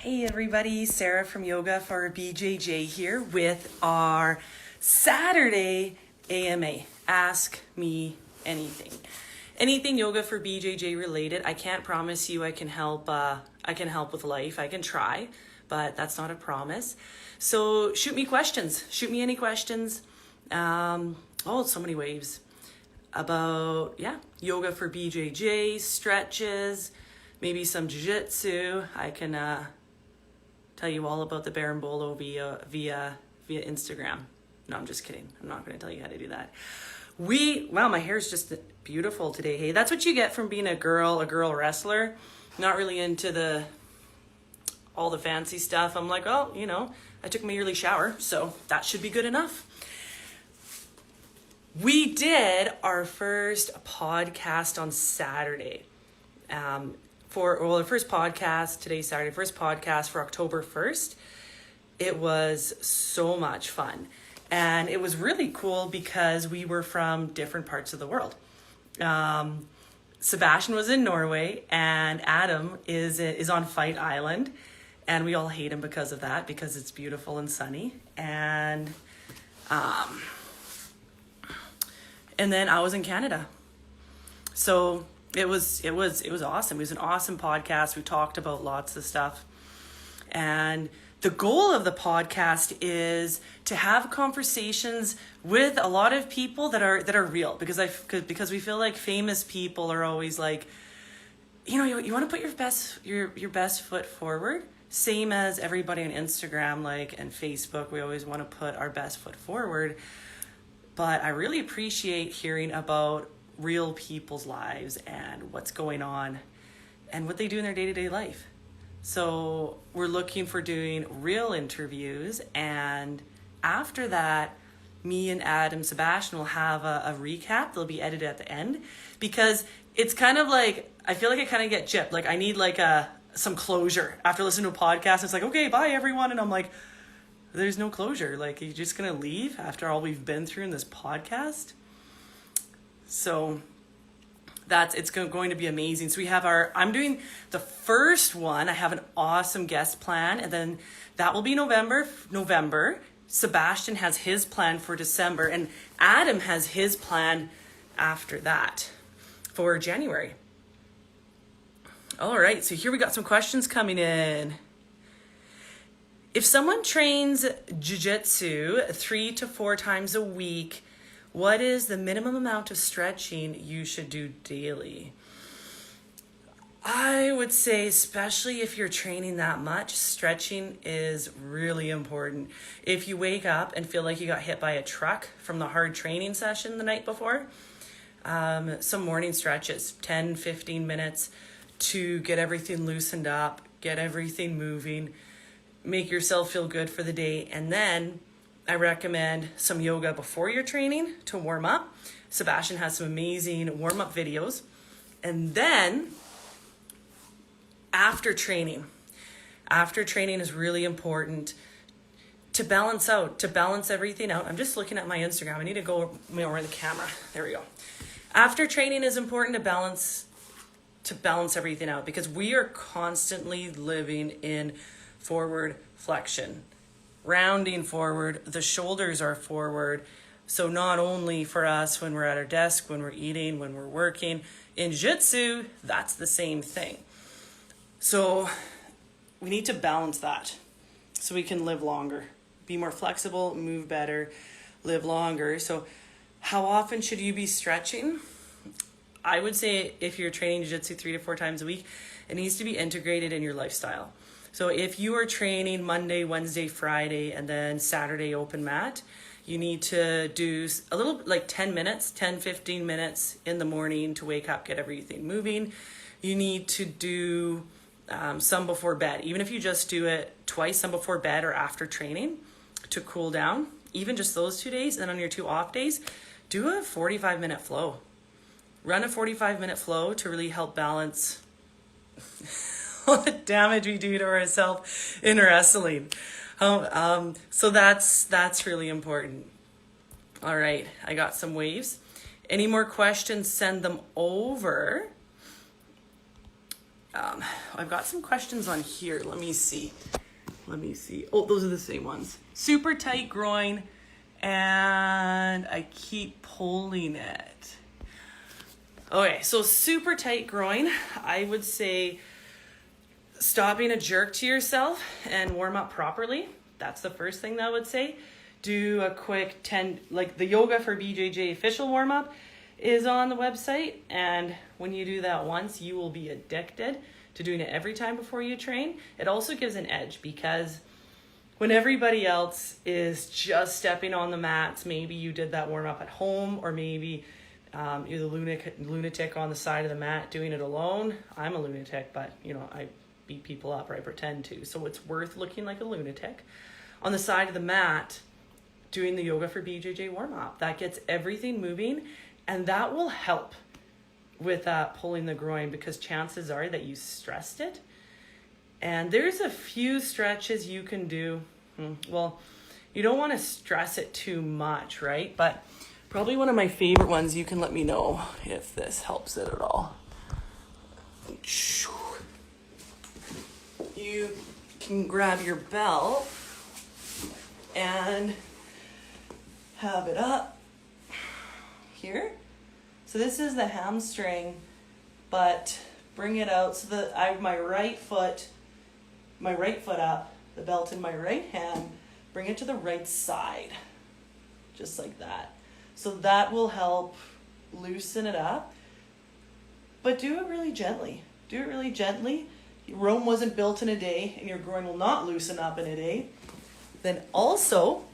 Hey everybody, Sarah from Yoga for BJJ here with our Saturday AMA. Ask me anything. Anything yoga for BJJ related. I can't promise you I can help with life. I can try, but that's not a promise. So shoot me questions. Shoot me any questions. So many waves about yoga for BJJ, stretches, maybe some jiu-jitsu. I can tell you all about the Berimbolo via Instagram. No, I'm just kidding. I'm not going to tell you how to do that. My hair is just beautiful today. Hey, that's what you get from being a girl wrestler. Not really into all the fancy stuff. I'm like, I took my yearly shower, so that should be good enough. We did our first podcast on Saturday. The first podcast, today's Saturday, first podcast for October 1st. It was so much fun. And it was really cool because we were from different parts of the world. Sebastian was in Norway and Adam is on Fight Island. And we all hate him because of that, because it's beautiful and sunny. And then I was in Canada. So it was awesome. It was an awesome podcast. We talked about lots of stuff. And the goal of the podcast is to have conversations with a lot of people that are real, because we feel like famous people are always like, you want to put your best foot forward, same as everybody on Instagram and Facebook. We always want to put our best foot forward. But I really appreciate hearing about real people's lives and what's going on and what they do in their day-to-day life. So we're looking for doing real interviews, and after that, me and Adam Sebastian will have a recap. They'll be edited at the end, because it's kind of like, I feel like I kind of get gypped. Like I need some closure after listening to a podcast. It's like, okay, bye everyone. And I'm like, there's no closure. Like, you're just going to leave after all we've been through in this podcast? So it's going to be amazing. So we have I'm doing the first one. I have an awesome guest plan, and then that will be November. Sebastian has his plan for December, and Adam has his plan after that for January. All right, so here we got some questions coming in. If someone trains jiu-jitsu 3 to 4 times a week, what is the minimum amount of stretching you should do daily? I would say, especially if you're training that much, stretching is really important. If you wake up and feel like you got hit by a truck from the hard training session the night before, some morning stretches, 10, 15 minutes to get everything loosened up, get everything moving, make yourself feel good for the day. And then I recommend some yoga before your training to warm up. Sebastian has some amazing warm-up videos. And then after training is really important to balance everything out. I'm just looking at my Instagram. I need to go over the camera. There we go. After training is important to balance everything out, because we are constantly living in forward flexion, rounding forward. The shoulders are forward. So not only for us when we're at our desk, when we're eating, when we're working, in jiu-jitsu, that's the same thing. So we need to balance that so we can live longer, be more flexible, move better, live longer. So how often should you be stretching? I would say if you're training jiu-jitsu 3 to 4 times a week, it needs to be integrated in your lifestyle. So if you are training Monday, Wednesday, Friday, and then Saturday open mat, you need to do a little, 10 minutes, 10, 15 minutes in the morning to wake up, get everything moving. You need to do some before bed. Even if you just do it twice, some before bed or after training to cool down, even just those 2 days. And then on your 2 off days, do a 45-minute flow. Run a 45-minute flow to really help balance all the damage we do to ourselves in wrestling. So that's really important. All right, I got some waves. Any more questions, send them over. I've got some questions on here. Let me see. Oh, those are the same ones. Super tight groin, and I keep pulling it. Okay, so super tight groin, I would say stop being a jerk to yourself and warm up properly. That's the first thing that I would say. Do a quick 10, like the yoga for BJJ official warm up is on the website. And when you do that once, you will be addicted to doing it every time before you train. It also gives an edge because when everybody else is just stepping on the mats, maybe you did that warm up at home, or maybe you're the lunatic on the side of the mat doing it alone. I'm a lunatic, but I beat people up, or I pretend to. So it's worth looking like a lunatic on the side of the mat doing the yoga for BJJ warm up. That gets everything moving, and that will help with pulling the groin, because chances are that you stressed it. And there's a few stretches you can do. Well, you don't want to stress it too much, right? But probably one of my favorite ones, you can let me know if this helps it at all. You can grab your belt and have it up here. So this is the hamstring, but bring it out so that I have my right foot up, the belt in my right hand, bring it to the right side, just like that. So that will help loosen it up, but do it really gently. Rome wasn't built in a day, and your groin will not loosen up in a day. Then also,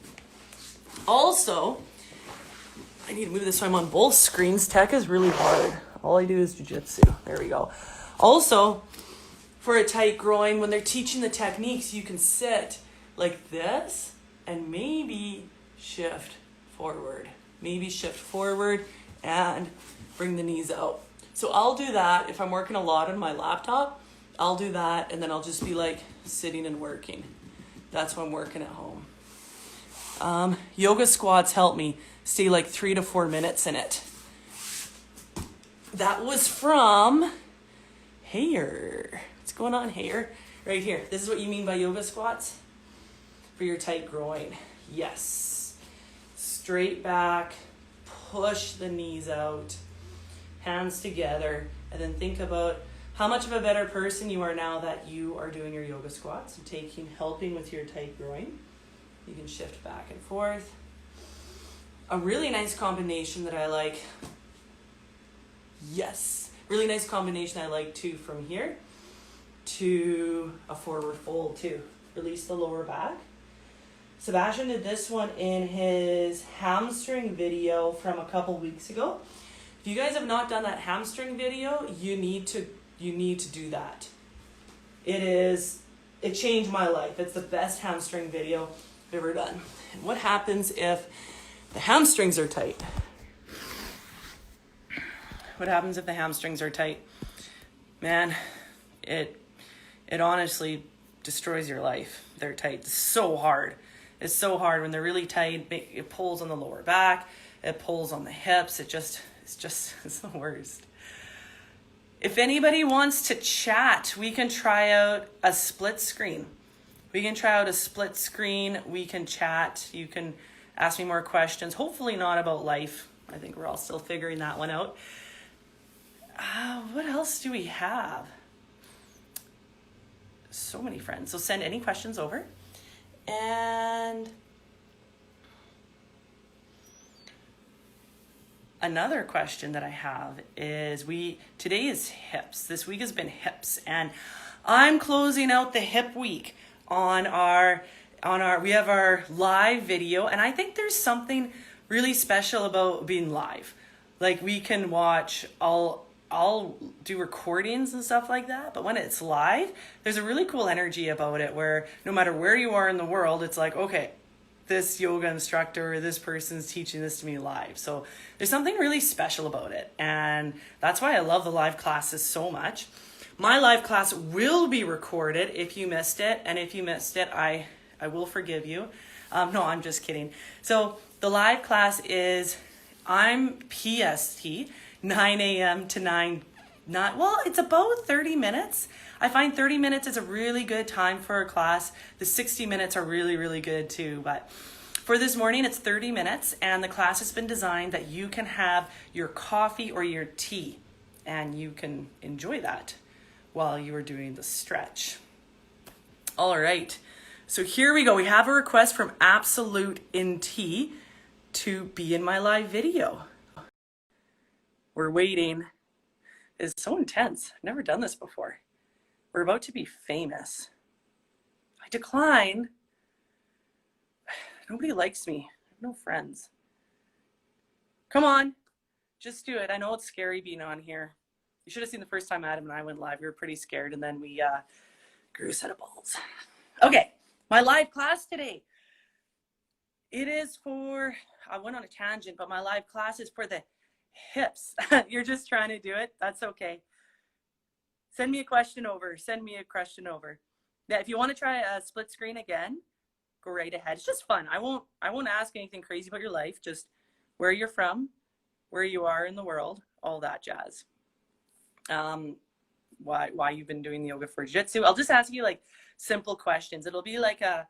I need to move this so I'm on both screens. Tech is really hard. All I do is jiu-jitsu. There we go. Also, for a tight groin, when they're teaching the techniques, you can sit like this and maybe shift forward. And bring the knees out. So I'll do that if I'm working a lot on my laptop. I'll do that, and then I'll just be like sitting and working. That's when I'm working at home. Yoga squats help me stay like 3 to 4 minutes in it. That was from Hayer. What's going on, Hayer? Right here. This is what you mean by yoga squats for your tight groin. Yes. Straight back, push the knees out, hands together, and then think about how much of a better person you are now that you are doing your yoga squats. So helping with your tight groin. You can shift back and forth. A really nice combination that I like. Yes. Really nice combination I like too, from here to a forward fold too. Release the lower back. Sebastian did this one in his hamstring video from a couple weeks ago. If you guys have not done that hamstring video, you need to do that. It changed my life. It's the best hamstring video I've ever done. And what happens if the hamstrings are tight? Man, it honestly destroys your life. They're tight. It's so hard when they're really tight. It pulls on the lower back. It pulls on the hips. It's the worst. If anybody wants to chat, we can try out a split screen. We can chat. You can ask me more questions. Hopefully not about life. I think we're all still figuring that one out. What else do we have? So many friends. So send any questions over. And another question that I have is today is hips. This week has been hips, and I'm closing out the hip week on we have our live video, and I think there's something really special about being live. Like, we can watch, I'll do recordings and stuff like that, but when it's live, there's a really cool energy about it where no matter where you are in the world, it's like, okay, this yoga instructor or this person's teaching this to me live. So there's something really special about it. And that's why I love the live classes so much. My live class will be recorded if you missed it. And if you missed it, I will forgive you. No, I'm just kidding. So the live class is, I'm PST, 9 a.m. to 9 not, well, it's about 30 minutes. I find 30 minutes is a really good time for a class. The 60 minutes are really, really good too. But for this morning, it's 30 minutes, and the class has been designed that you can have your coffee or your tea, and you can enjoy that while you are doing the stretch. All right, so here we go. We have a request from Absolute in Tea to be in my live video. We're waiting. It's so intense. I've never done this before. We're about to be famous. I decline. Nobody likes me. I have no friends. Come on, just do it. I know it's scary being on here. You should have seen the first time Adam and I went live. We were pretty scared, and then we grew a set of balls. Okay, my live class today. It is for, I went on a tangent, but my live class is for the hips. You're just trying to do it. That's okay. Send me a question over. Send me a question over. Yeah, if you want to try a split screen again, go right ahead. It's just fun. I won't ask anything crazy about your life. Just where you're from, where you are in the world, all that jazz. Why you've been doing the yoga for jitsu. I'll just ask you like simple questions. It'll be like a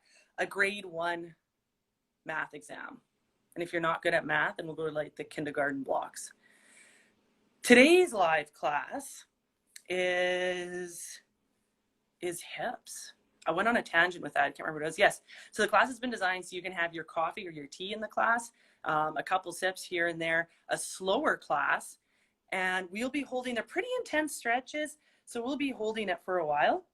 grade 1 math exam. And if you're not good at math, then we'll go to like the kindergarten blocks. Today's live class is hips. I went on a tangent with that. I can't remember what it was. Yes. So the class has been designed so you can have your coffee or your tea in the class, a couple sips here and there, a slower class, and we'll be holding, they're pretty intense stretches. So we'll be holding it for a while.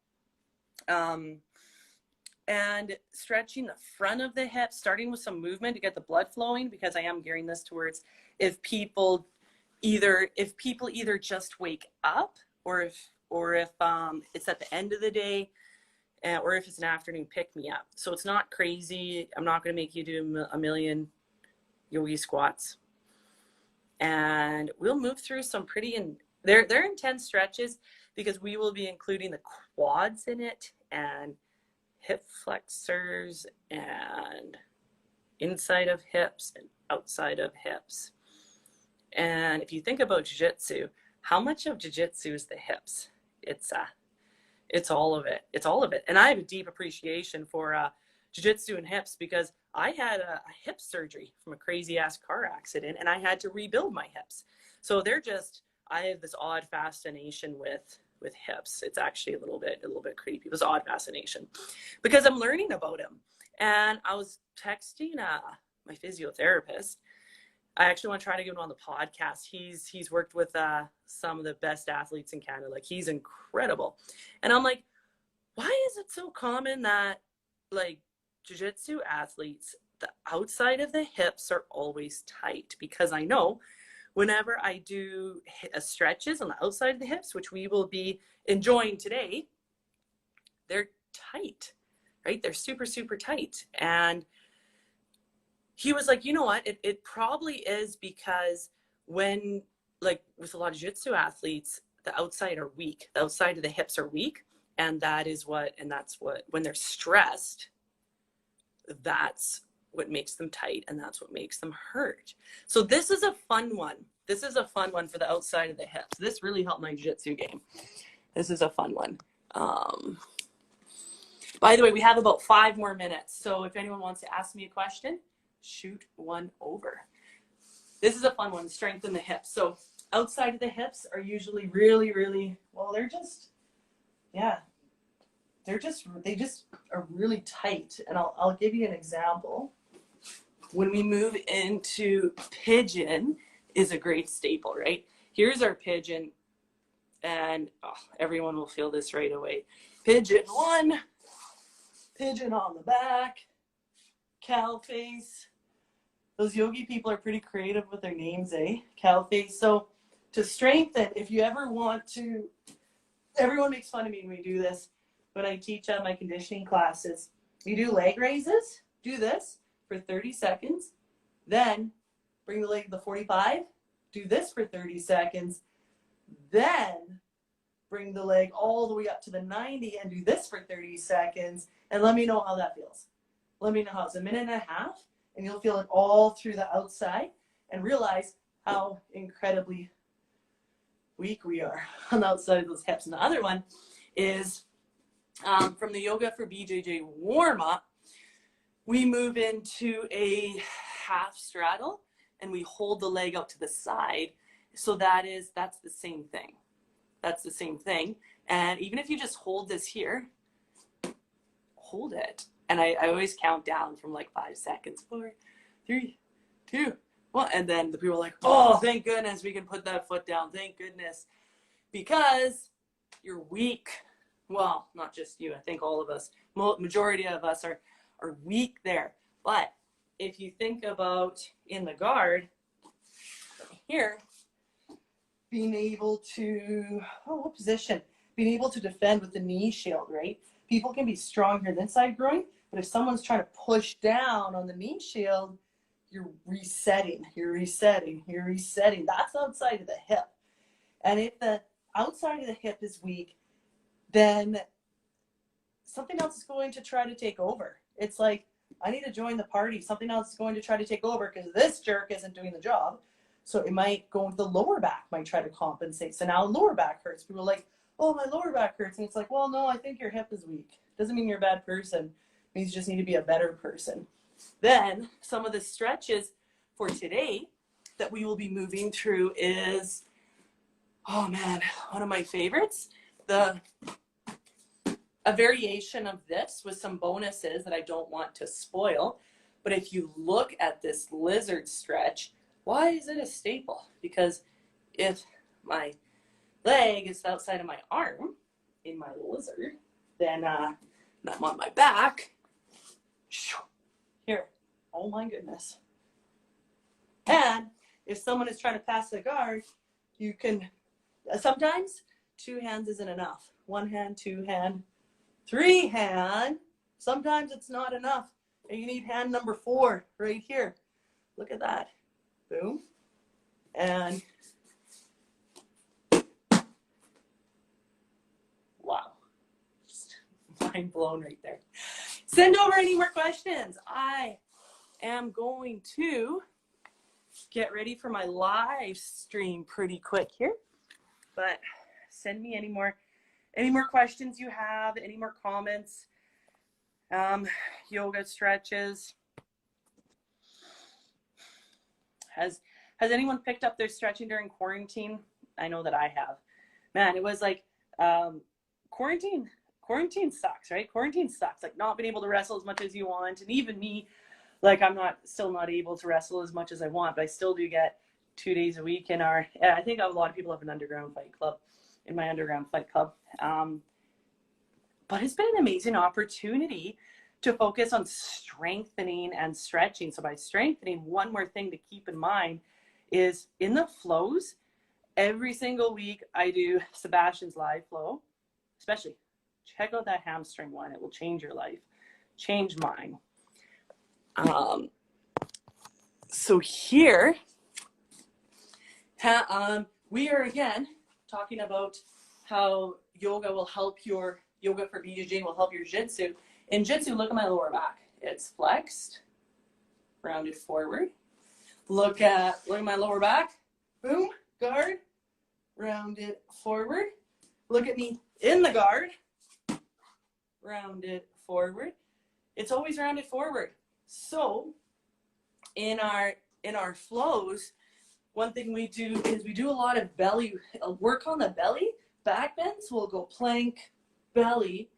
And stretching the front of the hips, starting with some movement to get the blood flowing, because I am gearing this towards if people either just wake up, or if it's at the end of the day, or if it's an afternoon pick me up. So it's not crazy. I'm not going to make you do a million yogi squats, and we'll move through some pretty they're intense stretches, because we will be including the quads in it, and hip flexors, and inside of hips and outside of hips. And if you think about jiu-jitsu, how much of jiu-jitsu is the hips? It's all of it. It's all of it. And I have a deep appreciation for jiu-jitsu and hips, because I had a hip surgery from a crazy ass car accident, and I had to rebuild my hips. So I have this odd fascination with hips. It's actually a little bit creepy. It was odd fascination because I'm learning about them. And I was texting my physiotherapist. I actually want to try to get him on the podcast. He's worked with some of the best athletes in Canada. Like, he's incredible. And I'm like, why is it so common that like jiu-jitsu athletes, the outside of the hips are always tight? Because I know whenever I do stretches on the outside of the hips, which we will be enjoying today, they're tight, right? They're super, super tight. And he was like, you know what? It probably is because when, like with a lot of jiu-jitsu athletes, the outside are weak. The outside of the hips are weak. And that's what, when they're stressed, that's what makes them tight, and that's what makes them hurt. So this is a fun one. This is a fun one for the outside of the hips. This really helped my jiu-jitsu game. This is a fun one. By the way, we have about 5 more minutes. So if anyone wants to ask me a question, shoot one over. This is a fun one, strengthen the hips. So outside of the hips are usually really, really, well, they just are really tight. And I'll give you an example. When we move into pigeon is a great staple, right? Here's our pigeon, and everyone will feel this right away. Pigeon 1, pigeon on the back, cow face. Those yogi people are pretty creative with their names, eh? Cow face. So to strengthen, if you ever want to, everyone makes fun of me when we do this. When I teach on my conditioning classes, you do leg raises, do this for 30 seconds, then bring the leg to the 45, do this for 30 seconds, then bring the leg all the way up to the 90 and do this for 30 seconds, and let me know how that feels. Let me know how it's a minute and a half, and you'll feel it all through the outside, and realize how incredibly weak we are on the outside of those hips. And the other one is from the Yoga for BJJ Warmup. We move into a half straddle and we hold the leg out to the side. So that's the same thing. That's the same thing. And even if you just hold this here, hold it. And I always count down from like 5 seconds. 4, 3, 2, 1. And then the people are like, oh, thank goodness we can put that foot down. Thank goodness. Because you're weak. Well, not just you. I think all of us, majority of us are weak there. But if you think about in the guard here, being able to, what position? Being able to defend with the knee shield, right? People can be strong here, the inside groin, but if someone's trying to push down on the knee shield, you're resetting. That's outside of the hip. And if the outside of the hip is weak, then something else is going to try to take over. It's like, I need to join the party. Something else is going to try to take over because this jerk isn't doing the job. So it might go into the lower back, might try to compensate. So now lower back hurts. People are like, oh, my lower back hurts. And it's like, well, no, I think your hip is weak. Doesn't mean you're a bad person. It means you just need to be a better person. Then some of the stretches for today that we will be moving through is, oh man, one of my favorites. A variation of this with some bonuses that I don't want to spoil. But if you look at this lizard stretch, why is it a staple? Because if my leg is outside of my arm in my lizard, then I'm on my back. Here, oh my goodness. And if someone is trying to pass the guard, you can, sometimes 2 hands isn't enough. 1 hand, 2 hand, 3 hand. Sometimes it's not enough. And you need hand number 4 right here. Look at that. Boom. And wow. Just mind blown right there. Send over any more questions. I am going to get ready for my live stream pretty quick here. But send me any more questions you have, any more comments, yoga stretches. Has anyone picked up their stretching during quarantine? I know that I have. Man, it was like quarantine sucks, right? Quarantine sucks. Like not being able to wrestle as much as you want, and even me, like I'm still not able to wrestle as much as I want, but I still do get 2 days a week in our. I think a lot of people have an underground fight club. In my underground fight club, but it's been an amazing opportunity to focus on strengthening and stretching. So by strengthening, one more thing to keep in mind is in the flows, every single week I do Sebastian's live flow. Especially check out that hamstring one. It will change your life, change mine. So here we are again talking about how yoga will help your yoga for BJJ will help your jitsu. In jitsu, look at my lower back. It's flexed, rounded forward. Look at my lower back. Boom, guard, rounded forward. Look at me in the guard, rounded forward. It's always rounded forward. So in our flows, one thing we do is we do a lot of belly work on the belly. Back bends, we'll go plank, belly,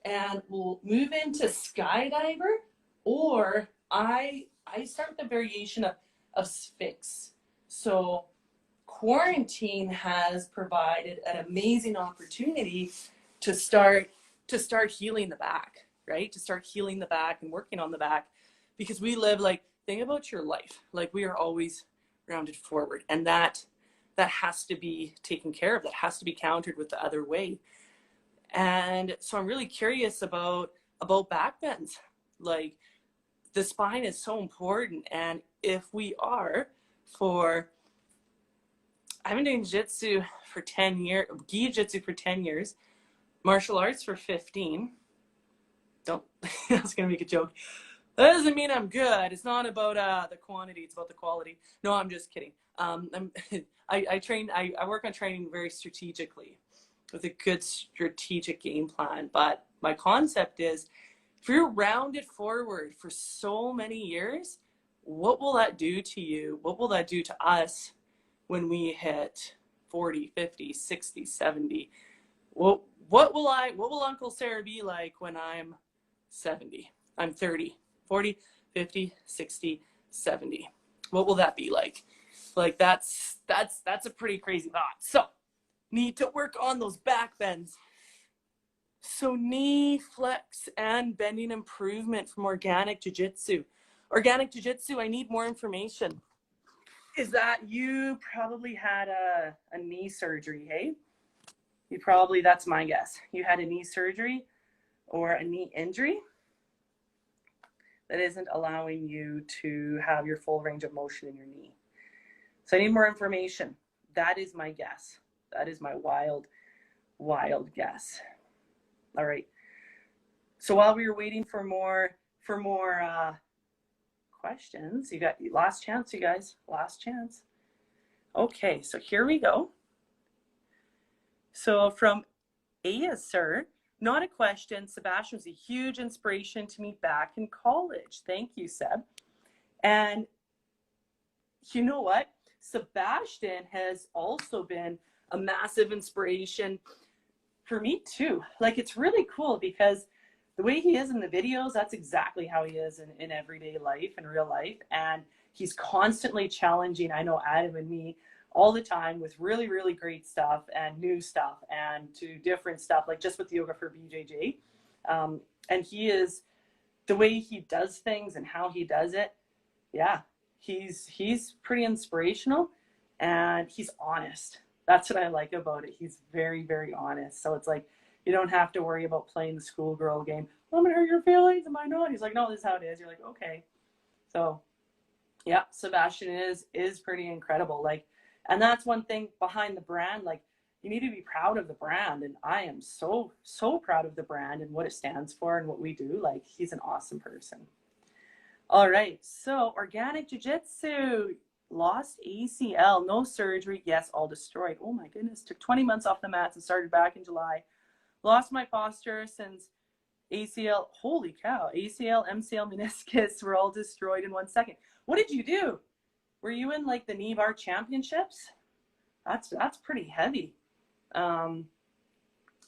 and we'll move into skydiver, or I start with a variation of Sphinx. So quarantine has provided an amazing opportunity to start healing the back, right? To start healing the back and working on the back, because we live think about your life. Like we are always rounded forward, and that has to be taken care of. That has to be countered with the other way. And so I'm really curious about back bends. Like the spine is so important, and if we are I've been doing jitsu for 10 years, gi jitsu for 10 years, martial arts for 15. That's gonna make a joke. That doesn't mean I'm good. It's not about the quantity. It's about the quality. No, I'm just kidding. I work on training very strategically with a good strategic game plan. But my concept is, if you're rounded forward for so many years, what will that do to you? What will that do to us when we hit 40, 50, 60, 70? What will Uncle Sarah be like when I'm 70? I'm 30, 40, 50, 60, 70. What will that be like? Like that's a pretty crazy thought. So need to work on those back bends. So knee flex and bending improvement from organic jiu-jitsu. Organic jiu-jitsu, I need more information. Is that you probably had a knee surgery, hey? You probably, that's my guess. You had a knee surgery or a knee injury that isn't allowing you to have your full range of motion in your knee. So I need more information. That is my guess. That is my wild guess. All right. So while we were waiting for more questions, you got last chance, you guys. Last chance. Okay, so here we go. So from Aya, sir, not a question. Sebastian was a huge inspiration to me back in college. Thank you, Seb. And you know what? Sebastian has also been a massive inspiration for me too. Like, it's really cool because the way he is in the videos, that's exactly how he is in everyday life, in real life. And he's constantly challenging, I know, Adam and me all the time with really, really great stuff and new stuff and to different stuff, like just with yoga for BJJ. And he is, the way he does things and how he does it, yeah, he's pretty inspirational and he's honest. That's what I like about it. He's very, very honest. So it's like, you don't have to worry about playing the schoolgirl game. Oh, I'm gonna hurt your feelings, am I not? He's like, no, this is how it is. You're like, okay. So yeah, Sebastian is pretty incredible. Like, and that's one thing behind the brand. Like, you need to be proud of the brand. And I am so proud of the brand and what it stands for and what we do. Like, he's an awesome person. All right, so organic jiu-jitsu, lost ACL, no surgery. Yes, all destroyed. Oh my goodness, took 20 months off the mats and started back in July. Lost my posture since ACL, holy cow, ACL, MCL, meniscus were all destroyed in 1 second. What did you do? Were you in like the knee bar championships? That's pretty heavy.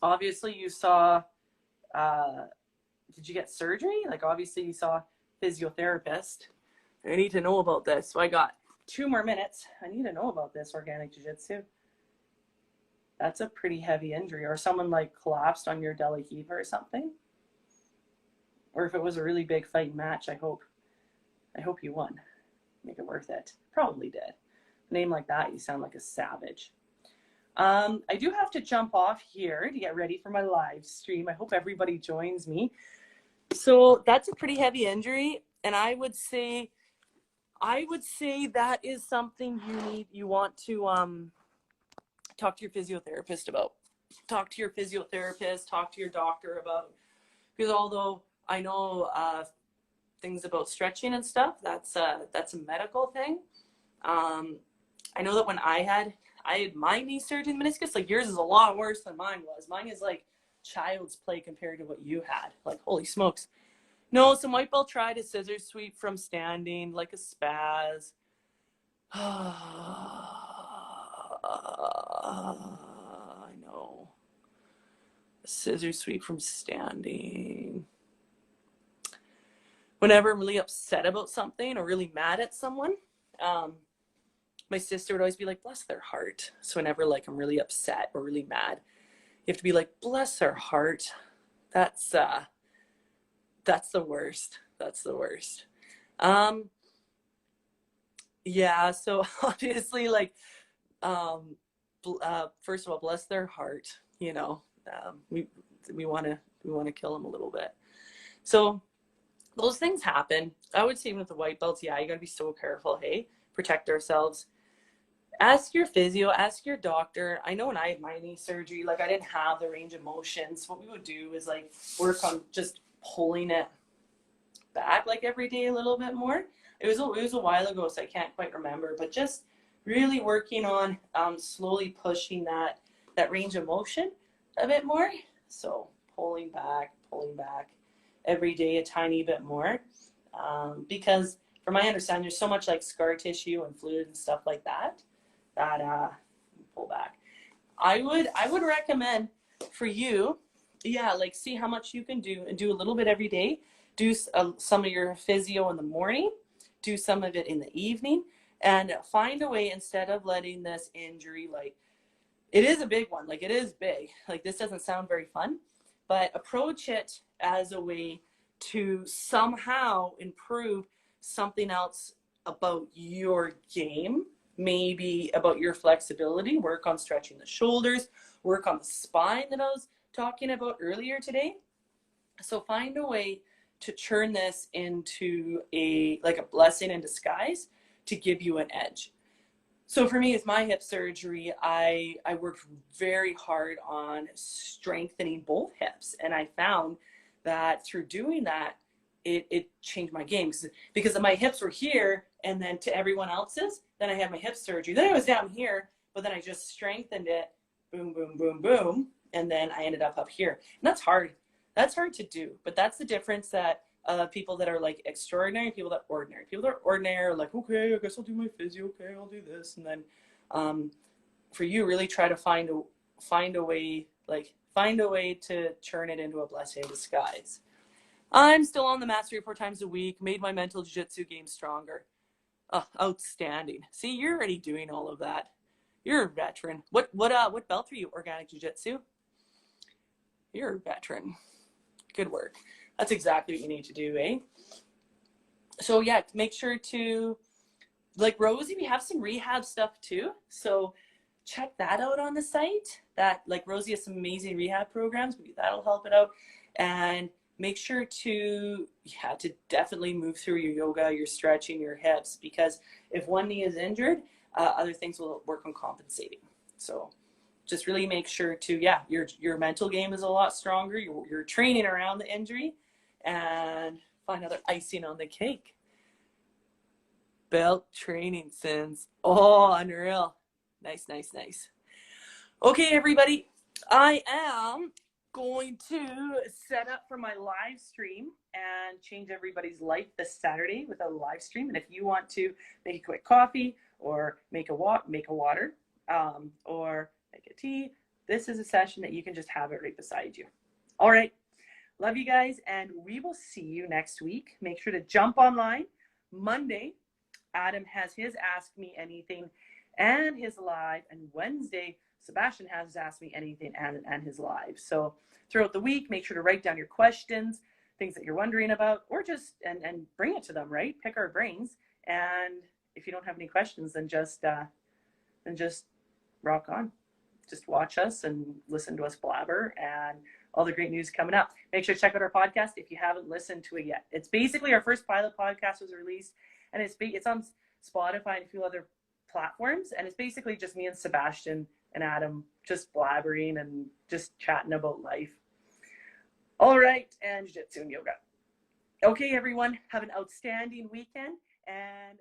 Obviously you saw, did you get surgery? Like, obviously you saw physiotherapist. I need to know about this. So I got 2 more minutes. I need to know about this organic jiu-jitsu. That's a pretty heavy injury. Or someone like collapsed on your deli heaver or something. Or if it was a really big fight match, I hope you won. Make it worth it. Probably did. A name like that, you sound like a savage. I do have to jump off here to get ready for my live stream. I hope everybody joins me. So that's a pretty heavy injury, and I would say that is something you want to talk to your physiotherapist about. Talk to your physiotherapist, talk to your doctor about, because although I know things about stretching and stuff, that's a medical thing. I know that when I had my knee surgery and meniscus, like, yours is a lot worse than mine was. Mine is like child's play compared to what you had. Like, holy smokes. No, some white belt tried a scissor sweep from standing, like a spaz. I know. A scissor sweep from standing. Whenever I'm really upset about something or really mad at someone, my sister would always be like, bless their heart. So whenever, like, I'm really upset or really mad, you have to be like, bless their heart. That's the worst. That's the worst. Yeah, so obviously, like, first of all, bless their heart, you know. We want to kill them a little bit. So those things happen. I would say with the white belts, yeah, you got to be so careful. Hey, protect ourselves. Ask your physio, ask your doctor. I know when I had my knee surgery, like, I didn't have the range of motion. So what we would do is, like, work on just pulling it back like every day a little bit more. It was a while ago, so I can't quite remember, but just really working on slowly pushing that range of motion a bit more. So pulling back every day a tiny bit more, because from my understanding, there's so much like scar tissue and fluid and stuff like that pull back. I would recommend for you, yeah, like see how much you can do and do a little bit every day. Do some of your physio in the morning, do some of it in the evening, and find a way, instead of letting this injury, like, it is a big one, like it is big, like this doesn't sound very fun, but approach it as a way to somehow improve something else about your game, maybe about your flexibility, work on stretching the shoulders, work on the spine that I was talking about earlier today. So find a way to turn this into a blessing in disguise to give you an edge. So for me, with my hip surgery, I worked very hard on strengthening both hips. And I found that through doing that, it changed my game. Because my hips were here, and then to everyone else's, then I had my hip surgery. Then I was down here, but then I just strengthened it, boom, boom, boom, boom. And then I ended up here. And that's hard. That's hard to do. But that's the difference that people that are like extraordinary, people that are ordinary. People that are ordinary are like, okay, I guess I'll do my physio. Okay, I'll do this. And then for you, really try to find a way to turn it into a blessing in disguise. I'm still on the mat 3 or 4 times a week, made my mental jiu-jitsu game stronger. Outstanding. See, you're already doing all of that. You're a veteran. What belt are you? Organic jiu-jitsu? You're a veteran. Good work. That's exactly what you need to do, eh? So yeah, make sure to, like Rosie, we have some rehab stuff too. So check that out on the site. That, like, Rosie has some amazing rehab programs. Maybe that'll help it out. And make sure to definitely move through your yoga, your stretching, your hips, because if one knee is injured, other things will work on compensating. So just really make sure to, your mental game is a lot stronger. You're training around the injury, and find another icing on the cake. Belt training sins. Oh, unreal. Nice, nice, nice. Okay, everybody, I am going to set up for my live stream and change everybody's life this Saturday with a live stream. And if you want to make a quick coffee or make a water, or make a tea, this is a session that you can just have it right beside you. All right. Love you guys, and we will see you next week. Make sure to jump online. Monday, Adam has his Ask Me Anything and his live, and Wednesday, Sebastian has Ask Me Anything and his live. So throughout the week, make sure to write down your questions, things that you're wondering about, or just and bring it to them, right? Pick our brains. And if you don't have any questions, then just rock on. Just watch us and listen to us blabber and all the great news coming up. Make sure to check out our podcast if you haven't listened to it yet. It's basically our first pilot podcast was released, and it's on Spotify and a few other platforms, and it's basically just me and Sebastian and Adam just blabbering and just chatting about life. All right, and jiu-jitsu and yoga. Okay, everyone, have an outstanding weekend, and